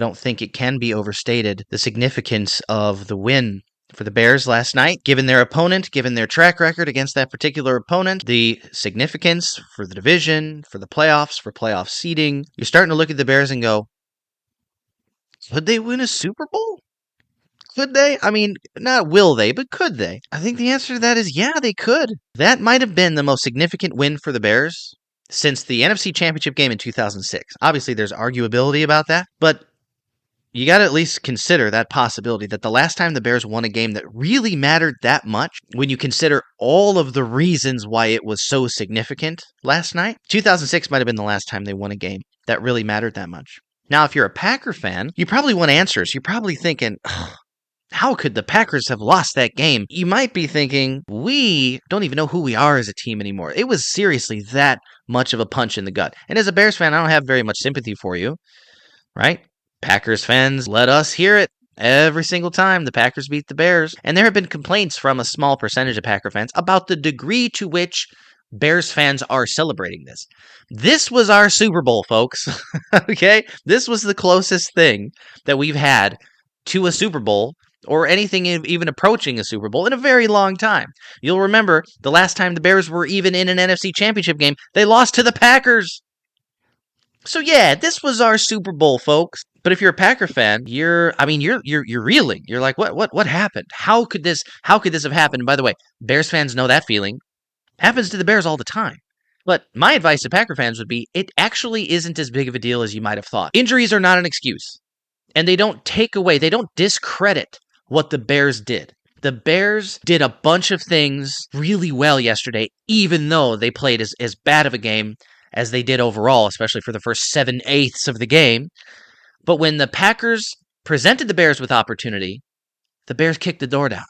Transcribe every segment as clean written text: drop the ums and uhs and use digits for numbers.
I don't think it can be overstated the significance of the win for the Bears last night, given their opponent, given their track record against that particular opponent, the significance for the division, for the playoffs, for playoff seeding. You're starting to look at the Bears and go, could they win a Super Bowl? Could they? I mean, not will they, but could they? I think the answer to that is yeah, they could. That might have been the most significant win for the Bears since the NFC Championship game in 2006. Obviously, there's arguability about that, but you got to at least consider that possibility that the last time the Bears won a game that really mattered that much, when you consider all of the reasons why it was so significant last night, 2006 might have been the last time they won a game that really mattered that much. Now, if you're a Packer fan, you probably want answers. You're probably thinking, how could the Packers have lost that game? You might be thinking, we don't even know who we are as a team anymore. It was seriously that much of a punch in the gut. And as a Bears fan, I don't have very much sympathy for you, right? Packers fans, let us hear it every single time the Packers beat the Bears. And there have been complaints from a small percentage of Packer fans about the degree to which Bears fans are celebrating this. This was our Super Bowl, folks. Okay? This was the closest thing that we've had to a Super Bowl or anything even approaching a Super Bowl in a very long time. You'll remember the last time the Bears were even in an NFC Championship game, they lost to the Packers. So yeah, this was our Super Bowl, folks. But if you're a Packer fan, you're reeling. You're like, what happened? How could this have happened? By the way, Bears fans know that feeling. Happens to the Bears all the time. But my advice to Packer fans would be, it actually isn't as big of a deal as you might have thought. Injuries are not an excuse. And they don't discredit what the Bears did. The Bears did a bunch of things really well yesterday, even though they played as bad of a game as they did overall, especially for the first 7/8 of the game. But when the Packers presented the Bears with opportunity, the Bears kicked the door down.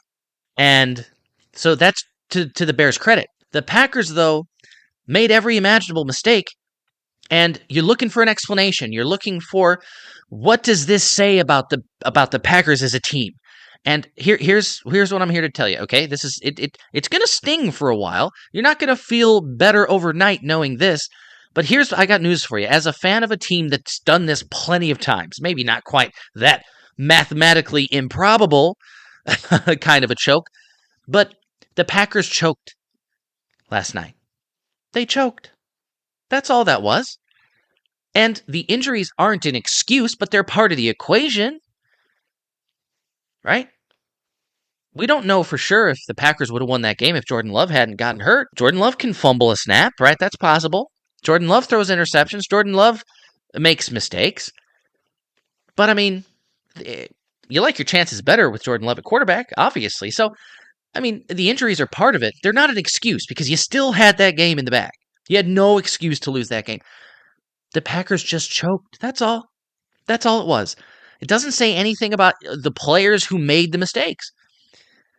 And so that's to the Bears' credit. The Packers, though, made every imaginable mistake, and you're looking for an explanation. You're looking for, what does this say about the Packers as a team? And here's what I'm here to tell you, okay? This is it's going to sting for a while. You're not going to feel better overnight knowing this. But I got news for you. As a fan of a team that's done this plenty of times, maybe not quite that mathematically improbable kind of a choke, but the Packers choked last night. They choked. That's all that was. And the injuries aren't an excuse, but they're part of the equation, right? We don't know for sure if the Packers would have won that game if Jordan Love hadn't gotten hurt. Jordan Love can fumble a snap, right? That's possible. Jordan Love throws interceptions. Jordan Love makes mistakes. But, I mean, you like your chances better with Jordan Love at quarterback, obviously. So, I mean, the injuries are part of it. They're not an excuse because you still had that game in the bag. You had no excuse to lose that game. The Packers just choked. That's all. That's all it was. It doesn't say anything about the players who made the mistakes.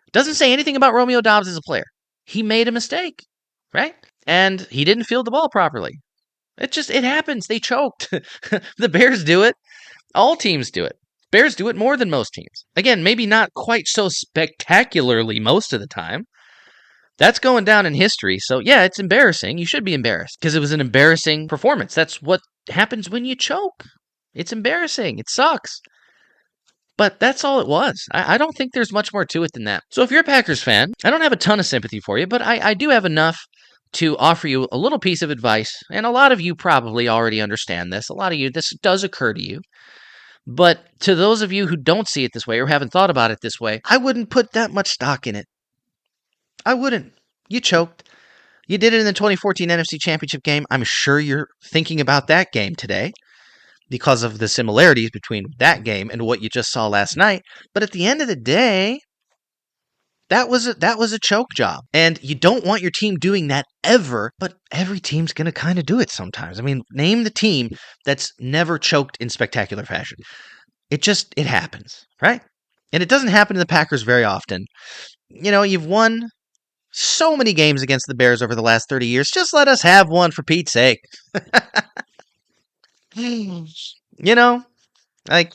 It doesn't say anything about Romeo Doubs as a player. He made a mistake, right? And he didn't field the ball properly. It happens. They choked. The Bears do it. All teams do it. Bears do it more than most teams. Again, maybe not quite so spectacularly most of the time. That's going down in history. So yeah, it's embarrassing. You should be embarrassed because it was an embarrassing performance. That's what happens when you choke. It's embarrassing. It sucks. But that's all it was. I don't think there's much more to it than that. So if you're a Packers fan, I don't have a ton of sympathy for you, but I do have enough to offer you a little piece of advice, and a lot of you probably already understand this. A lot of you, this does occur to you. But to those of you who don't see it this way or haven't thought about it this way, I wouldn't put that much stock in it. I wouldn't. You choked. You did it in the 2014 NFC Championship game. I'm sure you're thinking about that game today because of the similarities between that game and what you just saw last night. But at the end of the day, that was a choke job. And you don't want your team doing that ever, but every team's going to kind of do it sometimes. I mean, name the team that's never choked in spectacular fashion. It happens, right? And it doesn't happen to the Packers very often. You know, you've won so many games against the Bears over the last 30 years. Just let us have one for Pete's sake. You know, like,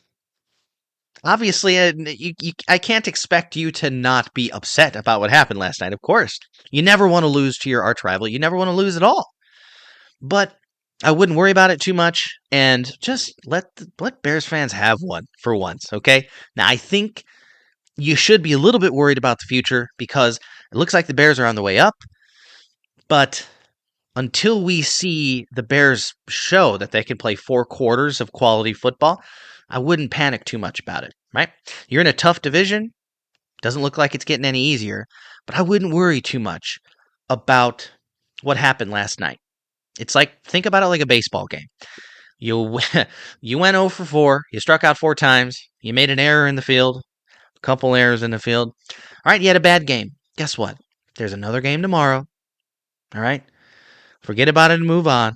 obviously, I can't expect you to not be upset about what happened last night, of course. You never want to lose to your arch rival. You never want to lose at all. But I wouldn't worry about it too much and just let Bears fans have one for once, okay? Now, I think you should be a little bit worried about the future because it looks like the Bears are on the way up, but until we see the Bears show that they can play 4 quarters of quality football, I wouldn't panic too much about it, right? You're in a tough division. Doesn't look like it's getting any easier, but I wouldn't worry too much about what happened last night. It's like, think about it like a baseball game. You you went 0 for 4. You struck out 4 times. You made an error in the field, a couple errors in the field. All right, you had a bad game. Guess what? There's another game tomorrow. All right? Forget about it and move on.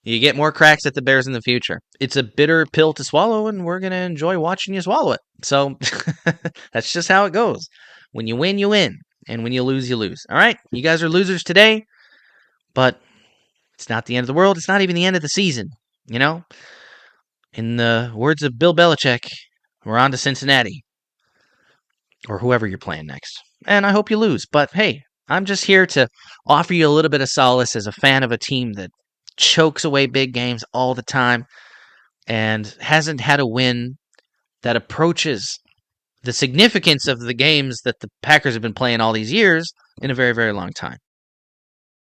You get more cracks at the Bears in the future. It's a bitter pill to swallow, and we're going to enjoy watching you swallow it. So that's just how it goes. When you win, you win. And when you lose, you lose. All right? You guys are losers today, but it's not the end of the world. It's not even the end of the season. You know? In the words of Bill Belichick, we're on to Cincinnati. Or whoever you're playing next. And I hope you lose. But hey, I'm just here to offer you a little bit of solace as a fan of a team that chokes away big games all the time and hasn't had a win that approaches the significance of the games that the Packers have been playing all these years in a very, very long time.